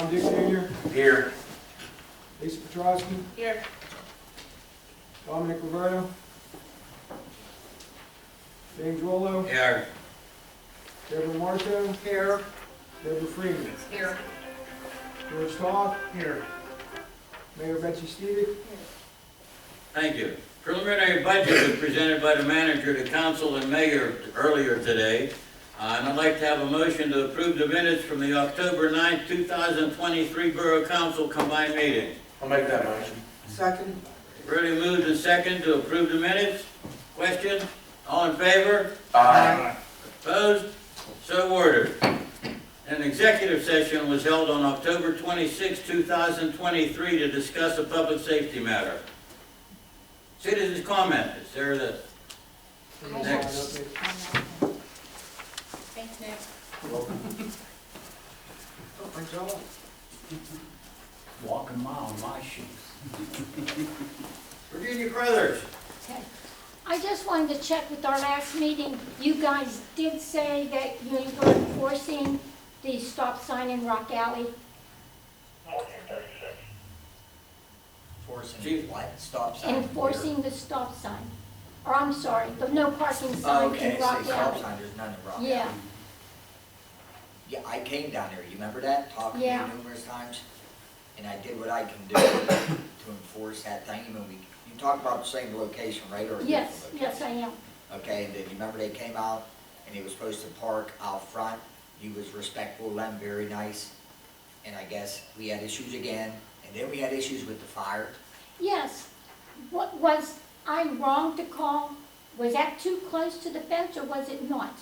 John Dick Jr., Here. Lisa Petrosky, Here. Dominic Roberto, James Rollo, Here. Deborah Marto, Here. Deborah Freeman, Here. George Todd, Here. Mayor Betsy Stevick. Thank you. Preliminary budget was presented by the manager to council and mayor earlier today. And I'd like to have a motion to approve the minutes from the October 9th, 2023 Borough Council combined meeting. I'll make that motion. Second. Ready moved and second to approve the minutes. Question? All in favor? Aye. Opposed? So ordered. An executive session was held on October 26, 2023 to discuss a public safety matter. Citizens' comment. Is there the next? Thanks, Nick. Oh, thanks all. Walking a mile in my shoes. Virginia Crothers. Okay. I just wanted to check with our last meeting. You guys did say that you were enforcing the stop sign in Rock Alley. Enforcing what? Stop sign? Enforcing the stop sign. Or I'm sorry, the no parking sign Okay, in say Rock stop Alley. sign, there's none in Rock Alley. Yeah, Yeah, I came down there, you remember that? Talked to you Yeah. numerous times. And I did what I can do to enforce that thing. I mean, you talked about the same location, right? Or a yes, different yes, I location? am. Okay, and then you remember they came out and they were supposed to park out front. You was respectful of them, very nice. And I guess we had issues again. And then we had issues with the fire. Yes. What, was I wrong to call? Was that too close to the fence or was it not?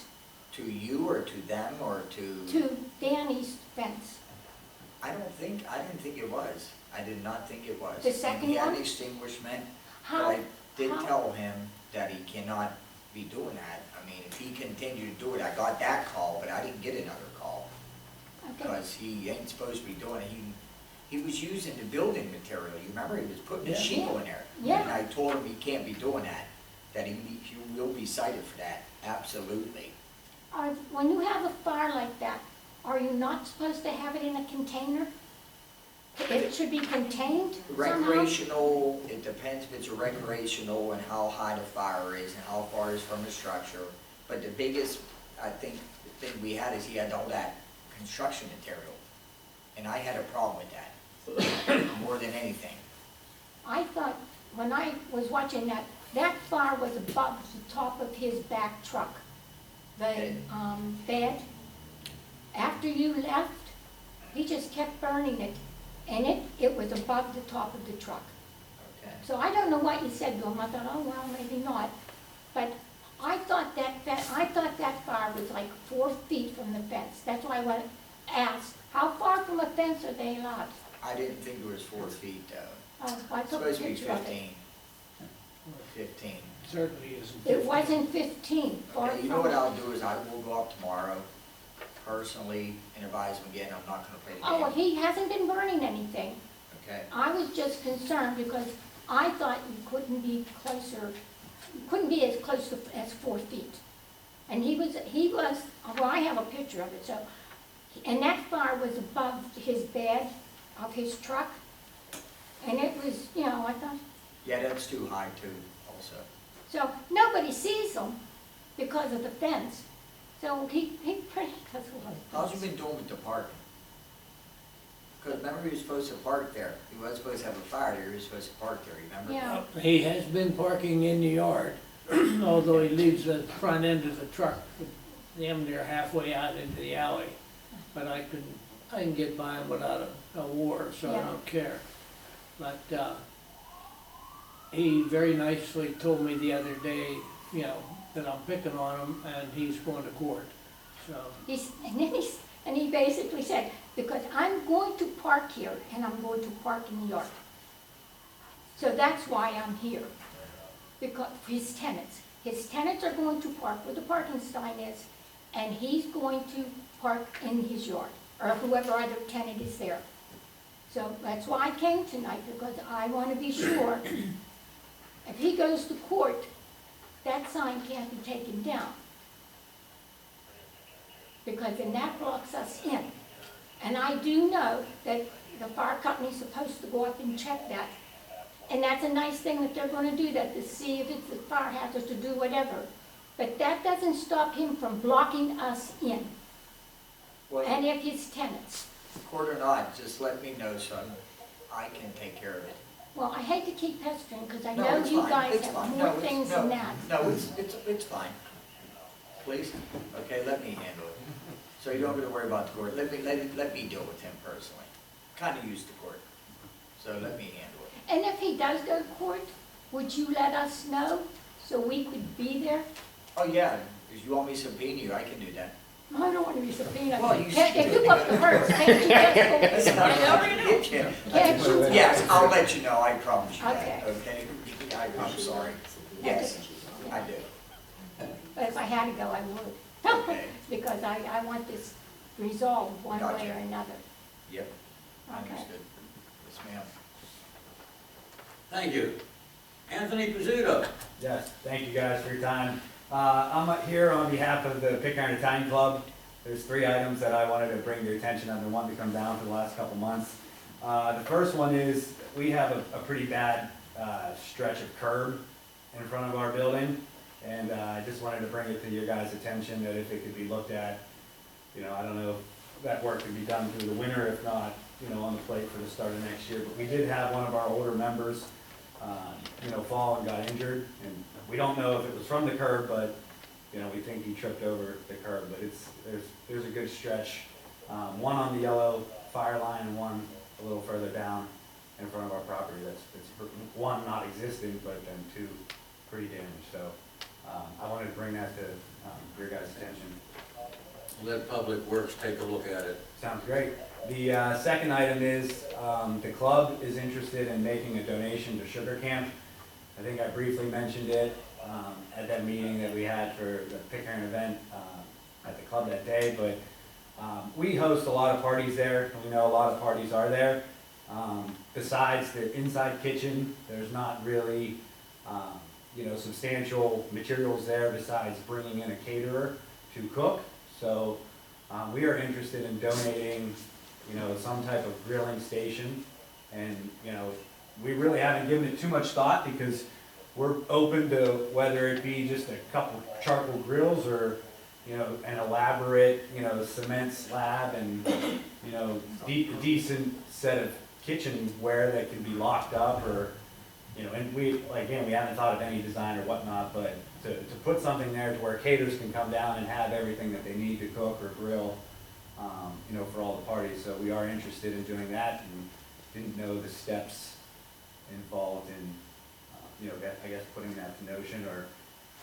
To you or to them or to? To Danny's fence? I didn't think it was. I did not think it was. The second He had one? extinguishment, but How? I did how- tell him that he cannot be doing that. I mean, if he continued to do it, I got that call, but I didn't get another call. Okay. Because he ain't supposed to be doing it. He was using the building material. You remember, he was putting the Yeah. shingle in there. Yeah. And I told him he can't be doing that he will be cited for that, absolutely. When you have a fire like that, are you not supposed to have it in a container? It should be contained somehow? Recreational, it depends if it's a recreational and how high the fire is and how far it is from the structure. But the biggest, I think, the thing we had is he had all that construction material. And I had a problem with that, more than anything. I thought, when I was watching that, that fire was above the top of his back truck. The bed. After you left, he just kept burning it. And it was above the top of the truck. Okay. So I don't know what you said to him. I thought, oh, well, maybe not. But I thought that fire was like 4 feet from the fence. That's why I went asked, how far from a fence are they allowed? I didn't think it was 4 feet though. I It's took a supposed to be picture of it. 15. 15. Certainly isn't. It wasn't 15, far Okay, you know from what it. I'll do is I will go up tomorrow personally and advise him again, I'm not gonna play the Oh, game. well, he hasn't been burning anything. Okay? I was just concerned because I thought you couldn't be closer, you couldn't be as close as 4 feet. And he was, well, I have a picture of it, so, and that fire was above his bed of his truck. And it was, I thought, Yeah, that's too high too, also. so nobody sees him because of the fence. So he pretty does a lot of How's he things. been doing with the parking? Because remember he was supposed to park there. He was supposed to have a fire there, he was supposed to park there, remember? Yeah. He has been parking in the yard, although he leaves the front end of the truck, damn near halfway out into the alley. But I can get by him without a war, so I Yeah. don't care. But, he very nicely told me the other day, that I'm picking on him and he's going to court, so. And he basically said, because I'm going to park here and I'm going to park in the yard. So that's why I'm here, because his tenants. His tenants are going to park where the parking sign is, and he's going to park in his yard, or whoever other tenant is there. So that's why I came tonight, because I want to be sure, if he goes to court, that sign can't be taken down. Because then that blocks us in. And I do know that the fire company's supposed to go up and check that. And that's a nice thing that they're gonna do that, to see if it's a fire hazard, to do whatever. But that doesn't stop him from blocking us in, Well, and if his tenants. court or not, just let me know so I can take care of it. Well, I hate to keep pestering, because I No, know it's you fine. guys It's have fine. more No, it's- things no, than that. No, it's fine. Please, okay, let me handle it. So you don't have to worry about the court. Let me deal with him personally. Kinda used to court, so let me handle it. And if he does go to court, would you let us know, so we could be there? Oh, yeah, if you want me to subpoena you, I can do that. I don't want to be subpoenaed. Well, you If you want the hurts, can't you That's just not go? gonna get you. Can't you? Yes, I'll let you know, I promise you that, Okay. okay? I'm sorry. Yes, I do. But if I had to go, I would. Okay. Because I want this resolved one way Gotcha. or another. Yep, Okay. understood. Yes, ma'am. Thank you. Anthony Pizzuto. Yes, thank you guys for your time. I'm here on behalf of the Pitcairn Italian Club. There's 3 items that I wanted to bring to your attention. I've been wanting to come down for the last couple months. The first one is we have a pretty bad stretch of curb in front of our building. And I just wanted to bring it to your guys' attention that if it could be looked at, you know, I don't know if that work could be done through the winter, if not, you know, on the plate for the start of next year. But we did have one of our older members, you know, fall and got injured. And we don't know if it was from the curb, but, you know, we think he tripped over the curb. But there's a good stretch, one on the yellow fire line and one a little further down in front of our property. That's one not existing, but then 2 pretty damaged. So I wanted to bring that to your guys' attention. Let Public Works take a look at it. Sounds great. The second item is the club is interested in making a donation to Sugar Camp. I think I briefly mentioned it at that meeting that we had for the Pitcairn event at the club that day, but we host a lot of parties there. We know a lot of parties are there. Besides the inside kitchen, there's not really you know, substantial materials there besides bringing in a caterer to cook. So we are interested in donating, you know, some type of grilling station. And, you know, we really haven't given it too much thought because we're open to whether it be just a couple charcoal grills or, you know, an elaborate, you know, cement slab and, you know, decent set of kitchenware that can be locked up or, you know, and we haven't thought of any design or whatnot, but to put something there to where caterers can come down and have everything that they need to cook or grill, you know, for all the parties. So we are interested in doing that and didn't know the steps involved in, you know, I guess putting that to notion or,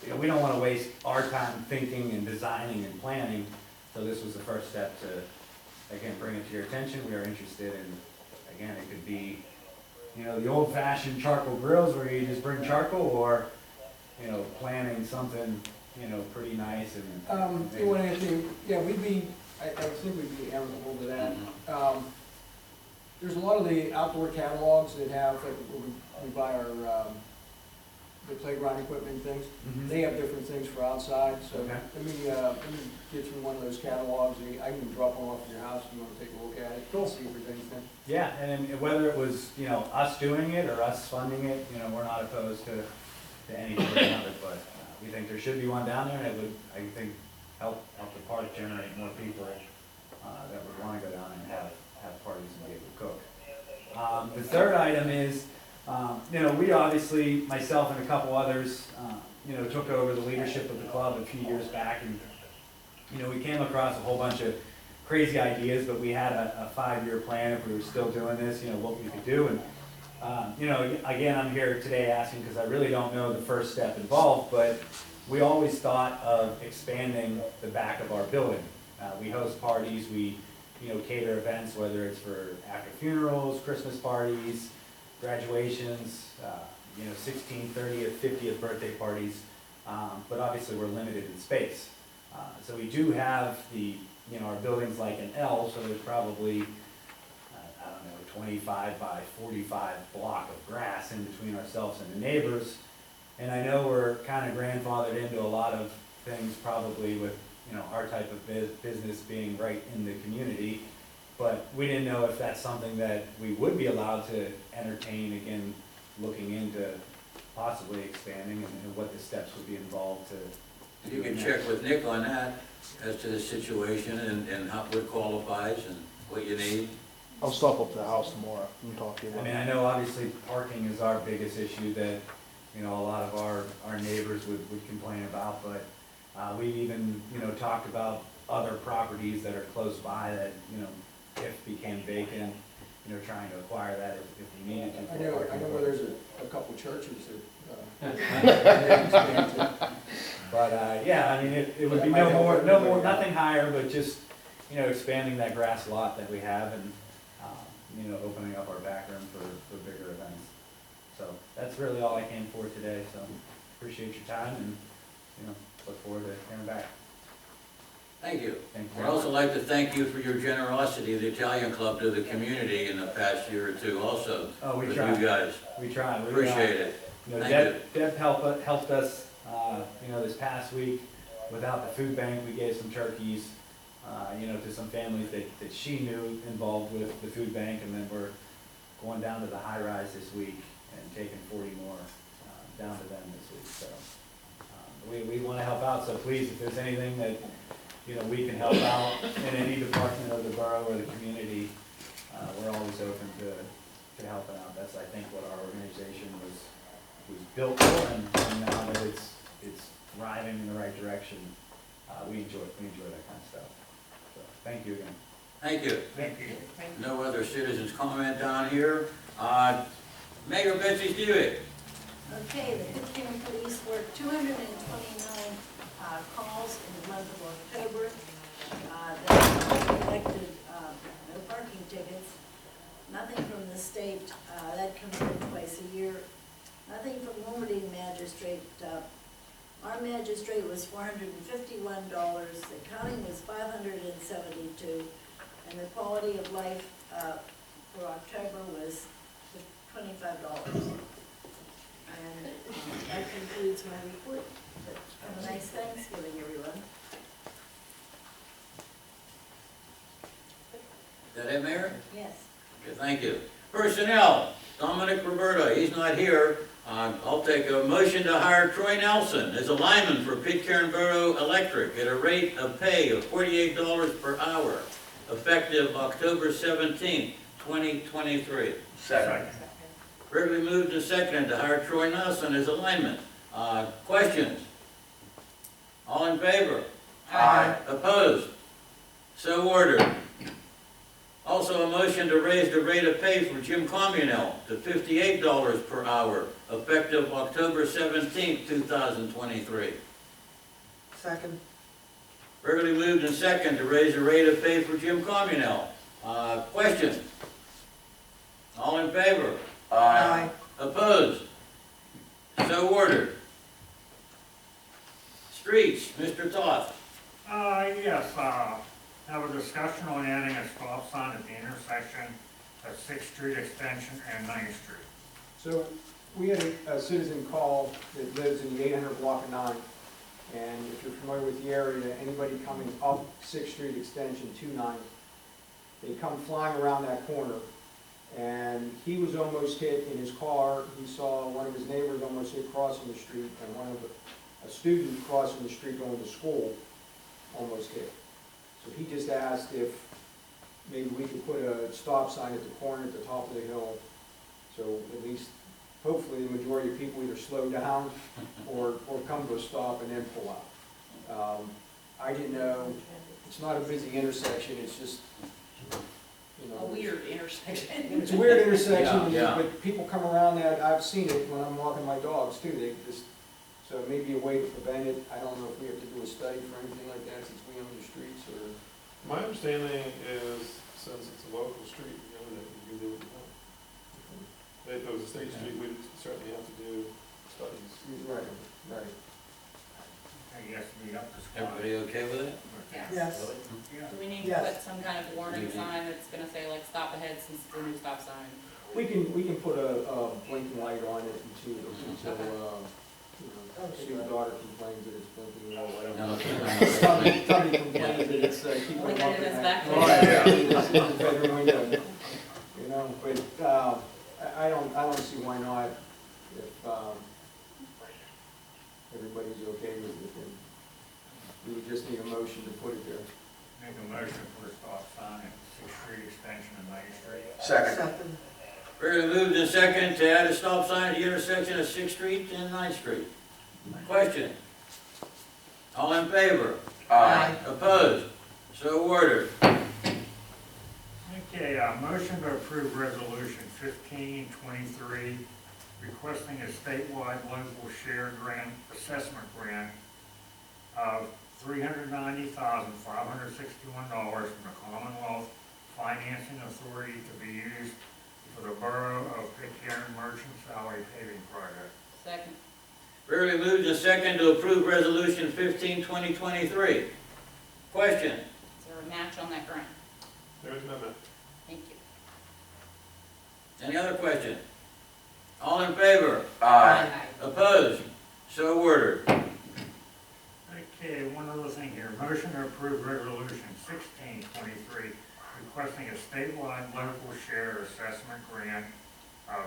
you know, we don't want to waste our time thinking and designing and planning. So this was the first step to, again, bring it to your attention. We are interested in, again, it could be, you know, the old-fashioned charcoal grills where you just bring charcoal, or, you know, planning something, you know, pretty nice and. You want Anthony, yeah, I think we'd be amenable to that. There's a lot of the outdoor catalogs that have, like, when we buy our, the playground equipment and things, Mhm. they have different things for outside, so Okay. let me get you one of those catalogs, I can drop one off at your house if you wanna take a look at it. Cool. See if there's anything. Yeah, and whether it was, you know, us doing it or us funding it, you know, we're not opposed to any version of it, but we think there should be one down there, and it would, I think, help the park generate more people that would wanna go down and have parties and be able to cook. The third item is, you know, we obviously, myself and a couple others, you know, took over the leadership of the club a few years back, and, you know, we came across a whole bunch of crazy ideas, but we had a 5-year plan if we were still doing this, you know, what we could do. And, you know, again, I'm here today asking because I really don't know the first step involved, but we always thought of expanding the back of our building. We host parties, we, you know, cater events, whether it's for after funerals, Christmas parties, graduations, you know, 16th, 30th, 50th birthday parties, but obviously we're limited in space. So we do have you know, our building's like an L, so there's probably, I don't know, 25 by 45 block of grass in between ourselves and the neighbors. And I know we're kind of grandfathered into a lot of things probably with, you know, our type of business being right in the community. But we didn't know if that's something that we would be allowed to entertain, again, looking into possibly expanding and what the steps would be involved to. You can doing check that. with Nick on that, as to the situation and how, what qualifies and what you need. I'll stop up to the house tomorrow and talk to you I about mean, it. I know obviously parking is our biggest issue that, you know, a lot of our neighbors would complain about, but we even, you know, talked about other properties that are close by that, you know, if became vacant, you know, trying to acquire that if we needed to. I know where there's a couple churches that, But, yeah, I mean, it would be no more, nothing higher, but just, you know, expanding that grass lot that we have and, you know, opening up our back room for bigger events. So that's really all I came for today, so appreciate your time and, you know, look forward to hearing back. Thank you. Thank you. I'd also like to thank you for your generosity of the Italian Club to the community in the past year or two also. Oh, we with tried. you guys. We tried. We, Appreciate it. You know, Thank Deb helped us, you know, this past week. Without the food bank, we gave some turkeys, you know, to some families that she knew involved with the food bank, and then we're going down to the high rise this week and taking 40 more down to them this week. So we want to help out. So please, if there's anything that, you know, we can help out in any department of the borough or the community, we're always open to helping out. That's, I think, what our organization was built for, and now that it's thriving in the right direction, we enjoy that kind of stuff. So, thank you again. Thank you. Thank you. No other citizens comment down here. Mayor Betsy Stewick. Okay, the Pitcairn Police worked 229 calls in the month of October. They collected no parking tickets, nothing from the state, that comes in twice a year, nothing from Lombardy Magistrate. Our magistrate was $451, the county was $572, and the quality of life for October was $25. And that concludes my report. Have a nice Thanksgiving, everyone. Is that it, Mayor? Yes. Okay, thank you. Personnel, Dominic Roberta, he's not here. I'll take a motion to hire Troy Nelson as a lineman for Pitcairn Borough Electric at a rate of pay of $48 per hour, effective October 17th, 2023. Second. Regularly moved and seconded to hire Troy Nelson as a lineman. Questions? All in favor? Aye. Opposed? So ordered. Also a motion to raise the rate of pay for Jim Communell to $58 per hour, effective October 17th, 2023. Second. Regularly moved and seconded to raise the rate of pay for Jim Communell. Questions? All in favor? Aye. Opposed? So ordered. Streets, Mr. Toth. Yes, have a discussion on adding a stop sign at the intersection of 6th Street Extension and 9th Street. So we had a citizen call that lives in the 800 block of 9. And if you're familiar with the area, anybody coming up 6th Street Extension to 9, they come flying around that corner. And he was almost hit in his car. He saw one of his neighbors almost hit crossing the street, and a student crossing the street going to school almost hit. So he just asked if maybe we could put a stop sign at the corner at the top of the hill. So at least, hopefully, the majority of people either slow down or come to a stop and then pull out. I didn't know, it's not a busy intersection, it's just, you know. A weird intersection. It's a weird intersection, Yeah. but people come around that, I've seen it when I'm walking my dogs too, they just, so it may be a way to prevent it. I don't know if we have to do a study for anything like that since we own the streets, or. My understanding is, since it's a local street, you know, that you can do what you want. If it was a state street, we'd certainly have to do studies. Right, right. I guess we up to squad. Everybody okay with it? Yes. Yeah. Do we need to put some kind of warning sign that's gonna say like stop ahead since it's a new stop sign? We can put a blinking light on it until, Steve's daughter complains that it's blinking yellow. No, Tubby complains that it's keeping Only him got up it in at his night. back Right, yeah, it's in his bedroom window, you know, but, I don't see why not, if, everybody's okay with it, then we would just need a motion to put it there. Make a motion for a stop sign at Sixth Street extension of Main Street. Second. Very moved and second to add a stop sign at the intersection of Sixth Street and Ninth Street. Question? All in favor? Aye. Opposed? So ordered. Okay, motion to approve resolution 1523, requesting a statewide local share grant, assessment grant of $390,561 from the Commonwealth Financing Authority to be used for the Borough of Pitcairn Merchants Alley paving project. Second. Rarely moved and second to approve resolution 15-2023. Question? Is there a match on that grant? There's no match. Thank you. Any other question? All in favor? Aye. Opposed? So ordered. Okay, one other thing here, motion to approve resolution 1623, requesting a statewide local share assessment grant of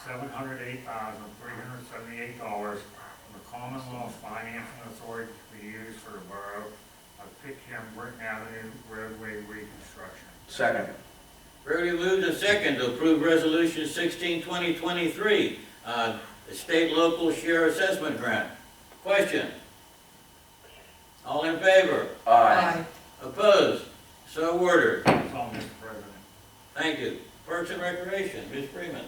$708,378 from the Commonwealth Financing Authority to be used for the Borough of Pitcairn Brick Avenue roadway reconstruction. Second. Rarely moved and second to approve resolution 16-2023, the state local share assessment grant. Question? All in favor? Aye. Opposed? So ordered. That's all, Mr. President. Thank you. Parks and Recreation, Ms. Freeman.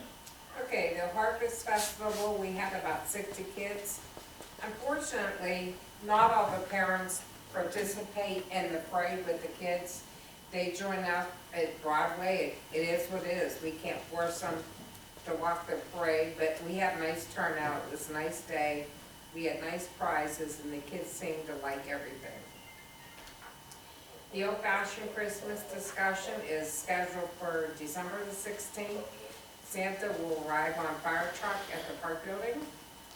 Okay, the Harvest Festival, we had about 60 kids. Unfortunately, not all the parents participate in the parade with the kids. They join up at Broadway. It is what it is. We can't force them to walk the parade, but we had a nice turnout. It was a nice day. We had nice prizes, and the kids seemed to like everything. The old-fashioned Christmas discussion is scheduled for December the 16th. Santa will arrive on a fire truck at the park building.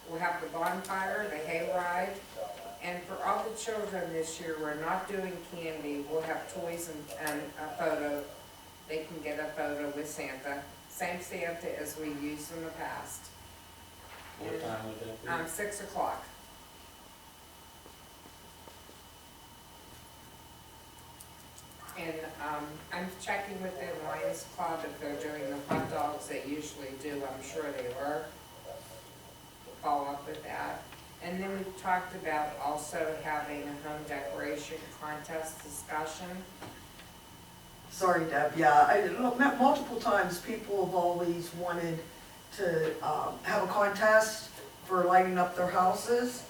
We'll have the bonfire, the hayride, and for all the children this year, we're not doing candy. We'll have toys and a photo. They can get a photo with Santa. Same Santa as we used in the past. What time would that be? 6 o'clock. And I'm checking with the Lions Club if they're doing the hot dogs. They usually do. I'm sure they were. We'll follow up with that. And then we talked about also having a home decoration contest discussion. Sorry, Deb, yeah, multiple times people have always wanted to have a contest for lighting up their houses,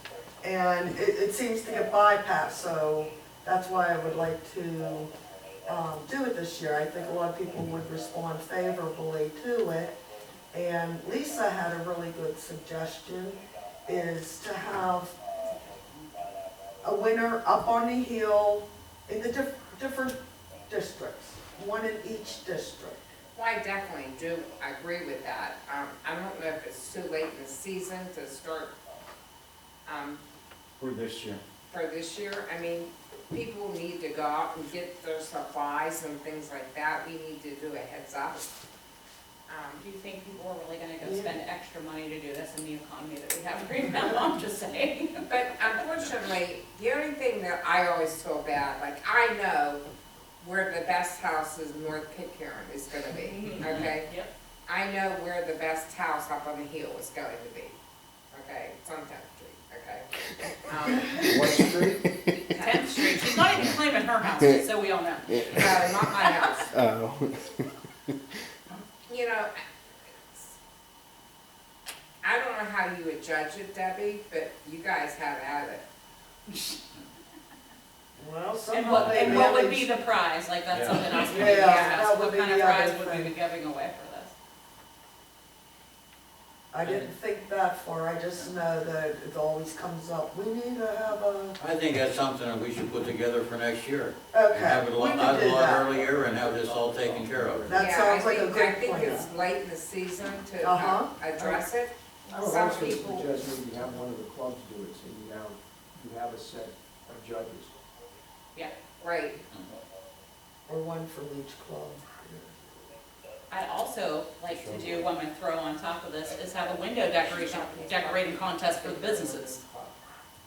and it seems to get bypassed, so that's why I would like to do it this year. I think a lot of people would respond favorably to it, and Lisa had a really good suggestion, is to have a winner up on the hill in the different districts, one in each district. Well, I definitely do agree with that. I don't know if it's too late in the season to start For this year. for this year. I mean, people need to go out and get their supplies and things like that. We need to do a heads up. Do you think people are really gonna go spend extra money to do this in the economy that we have right now? I'm just saying. But unfortunately, the only thing that I always feel bad, like I know where the best house is North Pitcairn is gonna be, okay? Yep. I know where the best house up on the hill is going to be, okay? It's on 10th Street, okay? What street? 10th Street. She's not even claiming her house, so we all know. No, not my house. Oh. You know, I don't know how you would judge it, Debbie, but you guys have at it. Well, And somehow what, they and what would managed- be the prize? Like, that's Yeah. something else we Yeah, need to that ask. would What be kind of the prize other would we thing. be giving away for this? I didn't think that far, I just know that it always comes up, we need to have a, I think that's something that we should put together for next year. And okay, have it a we lot, can do a lot that. earlier and have this all taken care of. That Yeah, sounds like a I good think plan. it's late in the season to Uh-huh. address it. I would some also people, suggest maybe you have one of the clubs do it, so you have a set of judges. right, Or one from each club. I'd also like to do, what I'm gonna throw on top of this, is have a window decorating contest for the businesses.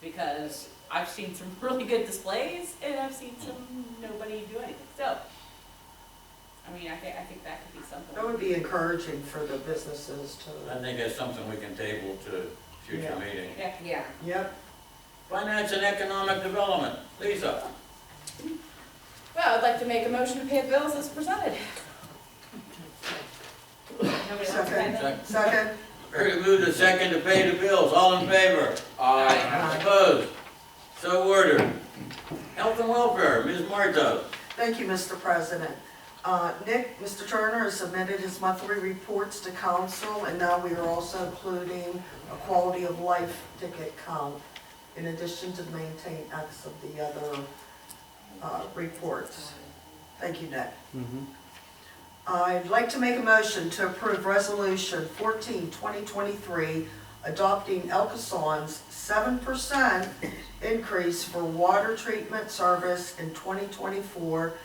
Because I've seen some really good displays, and I've seen some, nobody do anything, so. I mean, I think that could be something. That would be encouraging for the businesses I to, think that's something we can table to future Yeah. meeting. yeah. yep. Finance and economic development, Lisa. Well, I'd like to make a motion to pay the bills as presented. Nobody wants to pay them? Second? Ready to move to second to pay the bills, all in favor? Aye. Opposed? So ordered. Health and welfare, Ms. Marto. Thank you, Mr. President. Nick, Mr. Turner has submitted his monthly reports to council, and now we are also including a quality of life ticket count in addition to maintain X of the other reports. Thank you, Nick. I'd like to make a motion to approve Resolution 14, 2023, adopting El Casson's 7% increase for water treatment service in 2024,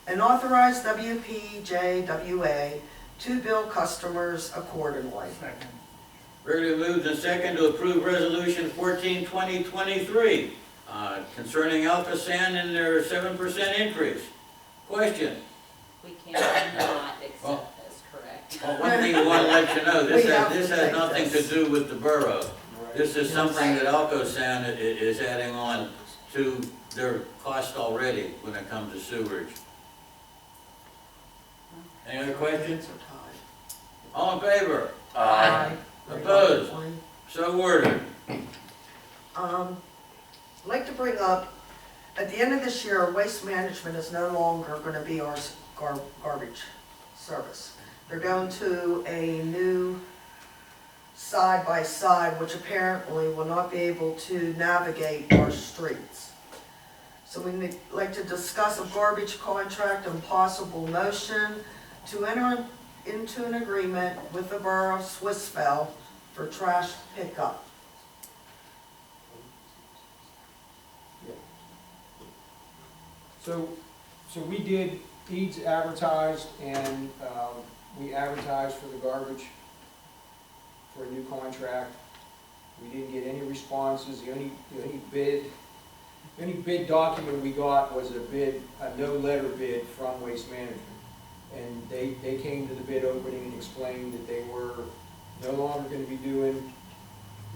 and authorize WPJWA to bill customers accordingly. Second. Ready to move to second to approve resolution 14, 2023, concerning Alcosan and their 7% increase. Question? We cannot Well- accept this, correct? Well, one thing we want to let you know, this We have has to take nothing to this. do with the borough. Right. This is something that Alcosan is adding on to their cost already when it comes to sewerage. Any other questions? Hands are tied. All in favor? Aye. Opposed? So ordered. I'd like to bring up, at the end of this year, waste management is no longer going to be our garbage service. They're going to a new side-by-side, which apparently will not be able to navigate our streets. So we'd like to discuss a garbage contract and possible motion to enter into an agreement with the Borough of Swissvale for trash pickup. So we did, Eads advertised, and we advertised for the garbage for a new contract. We didn't get any responses. The only bid document we got was a no-letter bid from Waste Management. And they came to the bid opening and explained that they were no longer gonna be doing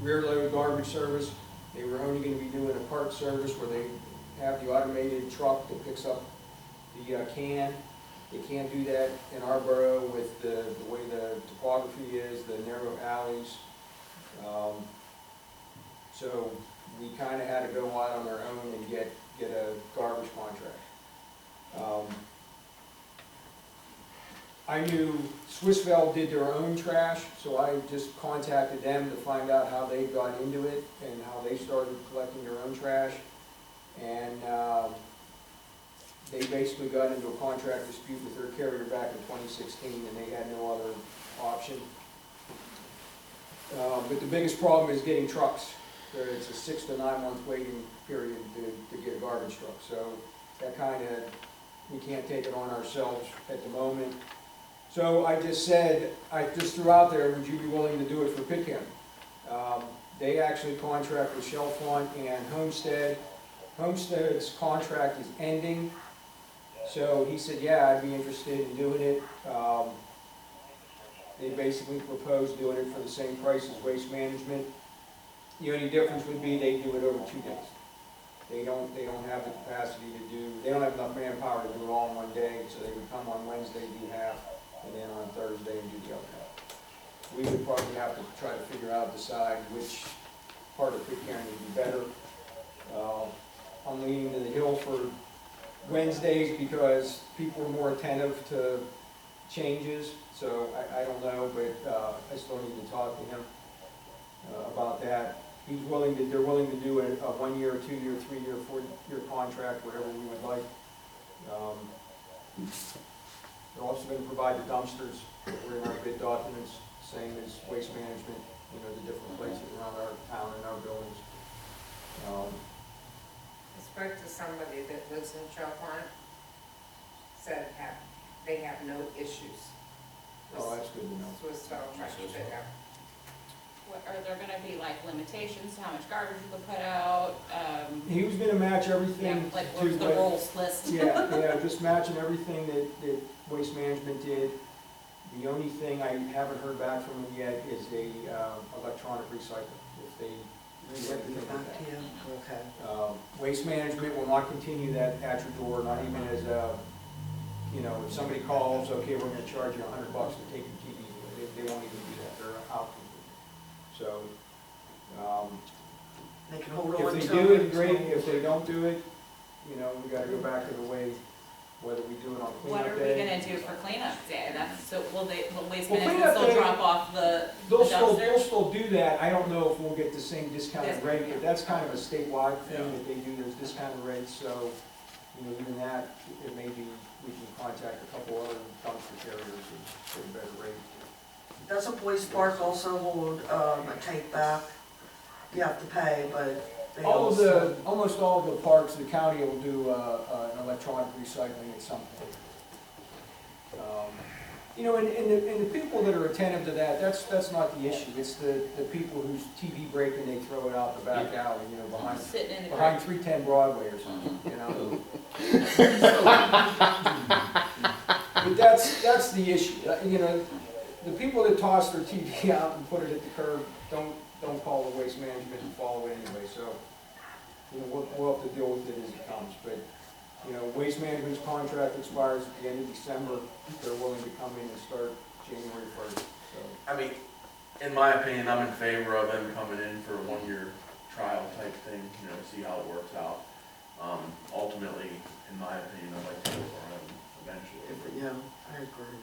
rear-load garbage service. They were only gonna be doing a part service where they have the automated truck that picks up the can. They can't do that in our borough with the way the topography is, the narrow alleys. So we kinda had to go out on our own and get a garbage contract. I knew Swissvale did their own trash, so I just contacted them to find out how they got into it and how they started collecting their own trash. And they basically got into a contract dispute with their carrier back in 2016, and they had no other option. But the biggest problem is getting trucks. It's a 6 to 9 month waiting period to get a garbage truck. So that we can't take it on ourselves at the moment. So I just threw out there, would you be willing to do it for Pitcairn? They actually contract with Shellfront and Homestead. Homestead's contract is ending, so he said, yeah, I'd be interested in doing it. They basically proposed doing it for the same price as Waste Management. The only difference would be they do it over 2 days. They don't have the capacity they don't have enough manpower to do it all in one day, so they would come on Wednesday, do half, and then on Thursday and do the other half. We would probably have to try to decide which part of Pitcairn would be better. I'm leaning to the hill for Wednesdays because people are more attentive to changes, so I don't know, but I still need to talk to him about that. They're willing to do a 1 year, 2 year, 3 year, 4 year contract, whatever we would like. They're also going to provide the dumpsters that were in our bid documents, same as Waste Management. you know, the different places around our town and our buildings. I spoke to somebody that lives in Chalmont, said they have no issues. Oh, that's good to know. Swissville trash pickup. Are there gonna be like limitations to how much garbage you can put out? He was gonna match Yeah, everything like to where's the what- rules list? Yeah, just matching everything that Waste Management did. The only thing I haven't heard back from them yet is a electronic recycling, if they do everything with Back that. to you, okay. Waste Management will not continue that at your door, not even as a, you know, if somebody calls, okay, we're gonna charge you $100 to take your TV, they won't even do that, they're out. So, They can hold on to it. if they do it, great, if they don't do it, you know, we gotta go back to the way, whether we do it on What cleanup are we day. gonna do for cleanup day? So will Waste Well, Management cleanup still day- drop off the They'll still dumpsters? do that, I don't know if we'll get the same discounted Yes, rate, yeah. but that's kind of a statewide thing that they do, there's discounted rates, so, you know, even that, it may be, we can contact a couple other dumpster carriers and get a better rate. Doesn't Police Park also hold a take back? You have to pay, but they All of also. almost all of the parks, the county will do an electronic recycling at some point. You know, and the people that are attentive to that, that's not the issue. It's the people whose TV break and they throw it out the back alley, you know, behind Sitting in the behind creek. 310 Broadway or something, you know? But that's the issue. You know, the people that toss their TV out and put it at the curb don't call the Waste Management and follow it anyway, so, you know, we'll have to deal with it as it comes. But, you know, Waste Management's contract expires at the end of December. They're willing to come in and start January 1st, so. I mean, in my opinion, I'm in favor of them coming in for a one-year trial type thing, you know, see how it works out. Ultimately, in my opinion, I'd like to go for them eventually. Yeah, I agree.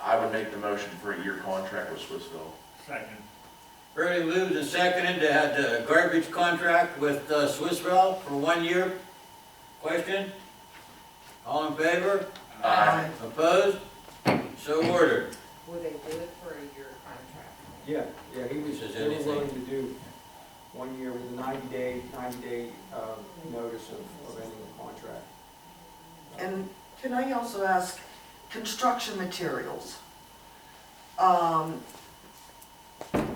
I would make the motion for a year contract with Swissville. Second. Early moved and seconded to have the garbage contract with Swissville for 1 year. Question? All in favor? Aye. Opposed? So ordered. Will they do it for a year contract? Yeah, he was, Says they were anything. willing to do 1 year with a 90-day notice of ending the contract. And can I also ask, construction materials,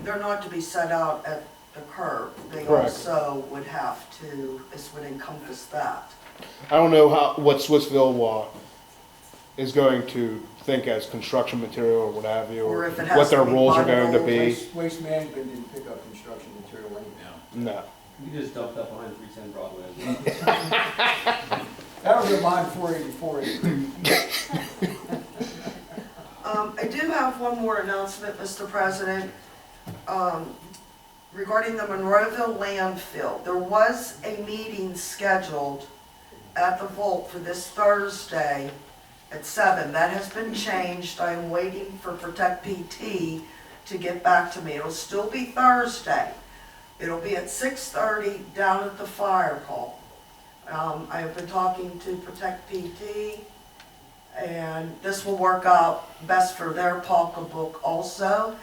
they're not to be set out at the curb. They Correct. also would have to, this would encompass that. I don't know what Swissville is going to think as construction material or what have you, Or or if it has what their to be rules are going to bundled. be. Waste Management didn't pick up construction material anyway. No. You just dumped up behind 310 Broadway. That'll get mine 484. I do have one more announcement, Mr. President. Regarding the Monroeville landfill, there was a meeting scheduled at the Vault for this Thursday at 7. That has been changed. I'm waiting for Protect PT to get back to me. It'll still be Thursday. It'll be at 6:30 down at the fire hall. I have been talking to Protect PT, and this will work out best for their pocketbook also.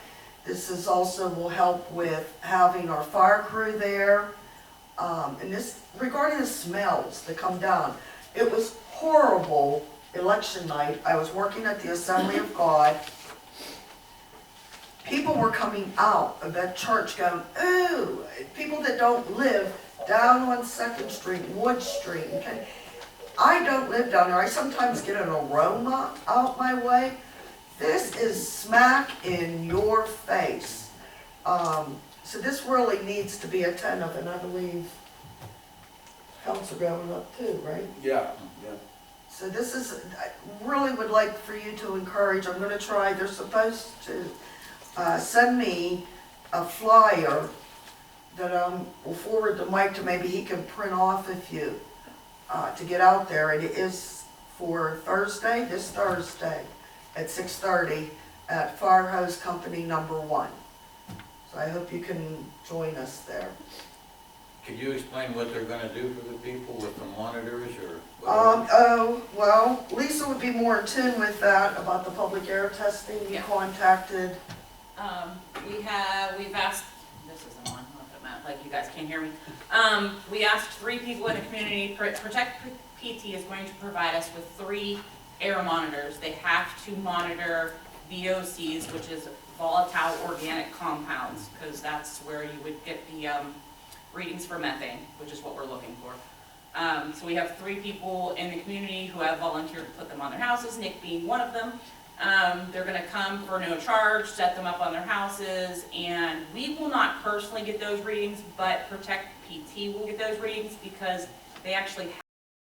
This is also will help with having our fire crew there. And this, regarding the smells that come down, it was horrible election night. I was working at the Assembly of God. People were coming out of that church going, ooh, people that don't live down on 2nd Street, Wood Street. Okay? I don't live down there. I sometimes get an aroma out my way. This is smack in your face. So this really needs to be attentive, and I believe Council going up too, right? Yeah. So this is, I really would like for you to encourage, I'm gonna try, they're supposed to send me a flyer that will forward to Mike to maybe he can print off if you, to get out there. And it is for Thursday, this Thursday at 6:30 at Fire Hose Company number 1. So I hope you can join us there. Could you explain what they're gonna do for the people with the monitors or whatever? Well, Lisa would be more in tune with that about the public air testing. You Yeah. contacted We've asked, this isn't on, like you guys can't hear me. We asked 3 people in the community. Protect PT is going to provide us with 3 air monitors. They have to monitor VOCs, which is volatile organic compounds, because that's where you would get the readings for methane, which is what we're looking for. So we have 3 people in the community who have volunteered to put them on their houses, Nick being one of them. They're gonna come for no charge, set them up on their houses, and we will not personally get those readings, but Protect PT will get those readings because they actually